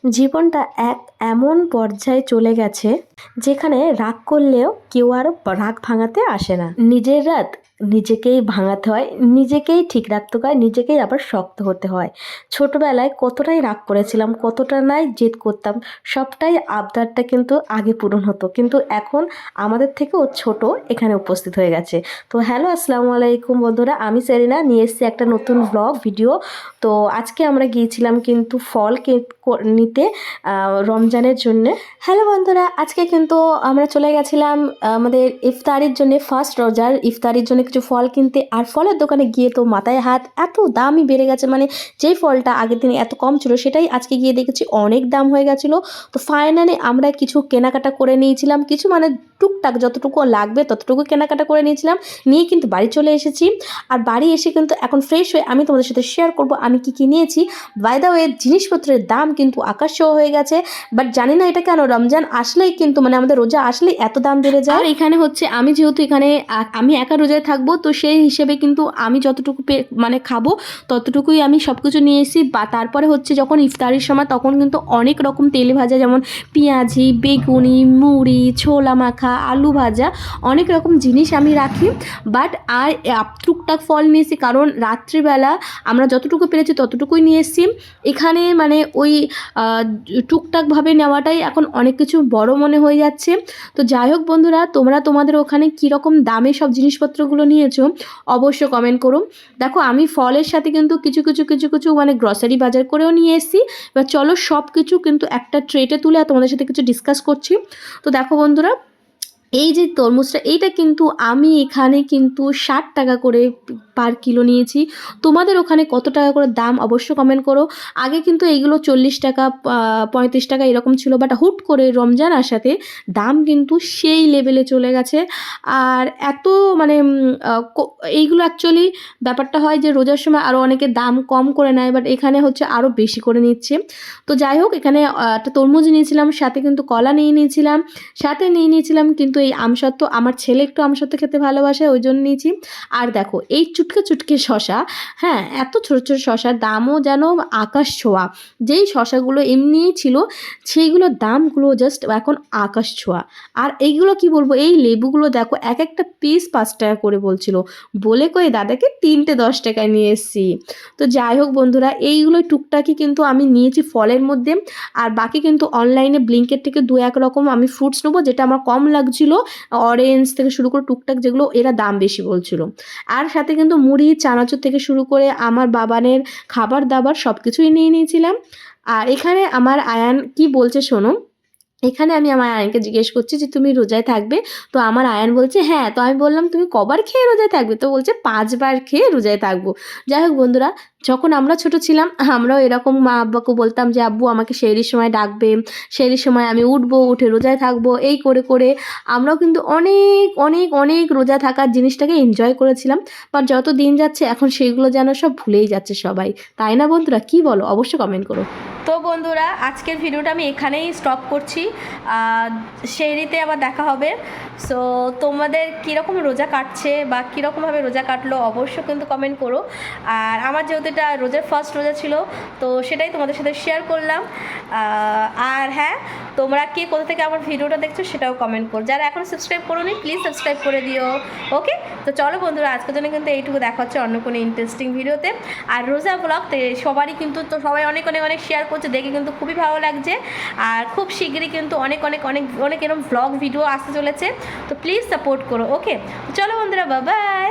জীবনটা এক এমন পর্যায়ে চলে গেছে যেখানে রাগ করলেও কেউ আর রাগ ভাঙাতে আসে না। নিজের রাত নিজেকেই ভাঙাতে হয়, নিজেকেই ঠিক রাখতে হয়, নিজেকেই আবার শক্ত হতে হয়। ছোটবেলায় কতটাই রাগ করেছিলাম, কতটা নাই জেদ করতাম, সবটাই আবদারটা কিন্তু আগে পূরণ হতো, কিন্তু এখন আমাদের থেকেও ছোট এখানে উপস্থিত হয়ে গেছে। তো হ্যালো, আসসালামু আলাইকুম বন্ধুরা, আমি সেরিনা নিয়ে এসেছি একটা নতুন ব্লগ ভিডিও। তো আজকে আমরা গিয়েছিলাম কিন্তু ফল নিতে রমজানের জন্য। হ্যালো বন্ধুরা, আজকে কিন্তু আমরা চলে গেছিলাম আমাদের ইফতারির জন্য, ফার্স্ট রোজার ইফতারির জন্য কিছু ফল কিনতে। আর ফলের দোকানে গিয়ে তো মাথায় হাত, এত দামই বেড়ে গেছে। মানে যেই ফলটা আগের দিনে এত কম ছিল সেটাই আজকে গিয়ে দেখেছি অনেক দাম হয়ে গেছিলো। তো ফাইনালি আমরা কিছু কেনাকাটা করে নিয়েছিলাম, কিছু মানে টুকটাক যতটুকু লাগবে ততটুকু কেনাকাটা করে নিয়েছিলাম, নিয়ে কিন্তু বাড়ি চলে এসেছি। আর বাড়ি এসে কিন্তু এখন ফ্রেশ হয়ে আমি তোমাদের সাথে শেয়ার করব আমি কি নিয়েছি। বাই দ্য ওয়ে, জিনিসপত্রের দাম কিন্তু আকাশ ছোঁয়া হয়ে গেছে, বাট জানি না এটা কেন, রমজান আসলেই কিন্তু মানে আমাদের রোজা আসলেই এত দাম বেড়ে যায়। আর এখানে হচ্ছে আমি যেহেতু এখানে আমি একা রোজায় থাকবো, তো সেই হিসেবে কিন্তু আমি যতটুকু মানে খাবো ততটুকুই আমি সব কিছু নিয়ে এসেছি। বা তারপরে হচ্ছে যখন ইফতারির সময় তখন কিন্তু অনেক রকম তেল ভাজা, যেমন পেঁয়াজি, বেগুনি, মুড়ি, ছোলা মাখা, আলু ভাজা, অনেক রকম জিনিস আমি রাখি। বাট আর টুকটাক ফল নিয়েছি, কারণ রাত্রিবেলা আমরা যতটুকু পেরেছি ততটুকুই নিয়ে এসেছি। এখানে মানে ওই টুকটাকভাবে নেওয়াটাই এখন অনেক কিছু বড় মনে হয়ে যাচ্ছে। তো যাই হোক বন্ধুরা, তোমরা তোমাদের ওখানে কীরকম দামে সব জিনিসপত্রগুলো নিয়েছো অবশ্য কমেন্ট করো। দেখো, আমি ফলের সাথে কিন্তু কিছু কিছু মানে গ্রসারি বাজার করেও নিয়ে এসেছি। এবার চলো সব কিছু কিন্তু একটা ট্রেটে তুলে তোমাদের সাথে কিছু ডিসকাস করছি। তো দেখো বন্ধুরা, এই যে তরমুজটা, এইটা কিন্তু আমি এখানে কিন্তু 60 টাকা করে পার কিলো নিয়েছি। তোমাদের ওখানে কত টাকা করে দাম অবশ্য কমেন্ট করো। আগে কিন্তু এইগুলো 40 টাকা 35 টাকা এরকম ছিল, বাট হুট করে রমজান আসাতে দাম কিন্তু সেই লেভেলে চলে গেছে। আর এত মানে এইগুলো অ্যাকচুয়ালি ব্যাপারটা হয় যে রোজার সময় আরও অনেকে দাম কম করে নেয়, বাট এখানে হচ্ছে আরও বেশি করে নিচ্ছে। তো যাই হোক, এখানে একটা তরমুজ নিয়েছিলাম, সাথে কিন্তু কলা নিয়েছিলাম, সাথে নিয়েছিলাম কিন্তু এই আমসত্ত্ব। আমার ছেলে একটু আমসত্ত্ব খেতে ভালোবাসে, ওই জন্য নিয়েছি। আর দেখো এই চুটকে শশা, হ্যাঁ এত ছোট শশার দামও যেন আকাশ ছোঁয়া। যেই শশাগুলো এমনিই ছিল সেইগুলোর দামগুলো জাস্ট এখন আকাশ ছোঁয়া। আর এইগুলো কি বলবো, এই লেবুগুলো দেখো এক একটা পিস 5 টাকা করে বলছিল, বলে কই দাদাকে 3টে 10 টাকায় নিয়ে এসেছি। তো যাই হোক বন্ধুরা, এইগুলো টুকটাকি কিন্তু আমি নিয়েছি ফলের মধ্যে। আর বাকি কিন্তু অনলাইনে ব্লিঙ্কেট থেকে 2-1 রকম আমি ফ্রুটস নেবো, যেটা আমার কম লাগছিল, অরেঞ্জ থেকে শুরু করে টুকটাক যেগুলো এরা দাম বেশি বলছিল। আর সাথে কিন্তু মুড়ি, চানাচুর থেকে শুরু করে আমার বাবানের খাবার দাবার সব কিছুই নিয়ে নিয়েছিলাম। আর এখানে আমার আয়ান কি বলছে শোনো। এখানে আমি আমার আয়ানকে জিজ্ঞেস করছি যে তুমি রোজায় থাকবে? তো আমার আয়ান বলছে হ্যাঁ। তো আমি বললাম তুমি কবার খেয়ে রোজায় থাকবে? তো বলছে 5 বার খেয়ে রোজায় থাকবো। যাই হোক বন্ধুরা, যখন আমরা ছোট ছিলাম আমরাও এরকম মা আব্বাকে বলতাম যে আব্বু আমাকে সেহরির সময় ডাকবে, সেহরির সময় আমি উঠবো, উঠে রোজায় থাকবো। এই করে করে আমরাও কিন্তু অনেক অনেক অনেক রোজা থাকার জিনিসটাকে এনজয় করেছিলাম। বাট যত দিন যাচ্ছে এখন সেইগুলো যেন সব ভুলেই যাচ্ছে সবাই, তাই না বন্ধুরা? কি বলো অবশ্যই কমেন্ট করো। তো বন্ধুরা, আজকের ভিডিওটা আমি এখানেই স্টপ করছি। সেহরিতে আবার দেখা হবে। সো তোমাদের কীরকম রোজা কাটছে বা কীরকমভাবে রোজা কাটলো অবশ্যই কিন্তু কমেন্ট করো। আর আমার যেহেতু এটা রোজার ফার্স্ট রোজা ছিল, তো সেটাই তোমাদের সাথে শেয়ার করলাম। আর হ্যাঁ, তোমরা কে কোথা থেকে আমার ভিডিওটা দেখছো সেটাও কমেন্ট করো। যারা এখনও সাবস্ক্রাইব করোনি প্লিজ সাবস্ক্রাইব করে দিও। ওকে, তো চলো বন্ধুরা, আজকের জন্য কিন্তু এইটুকু, দেখা হচ্ছে অন্য কোনো ইন্টারেস্টিং ভিডিওতে। আর রোজা ব্লগ সবারই কিন্তু, তো সবাই অনেক অনেক অনেক শেয়ার করছে, দেখে কিন্তু খুবই ভালো লাগছে। আর খুব শীঘ্রই কিন্তু অনেক অনেক অনেক অনেক এরকম ব্লগ ভিডিও আসতে চলেছে, তো প্লিজ সাপোর্ট করো। ওকে, চলো বন্ধুরা, বাই বাই।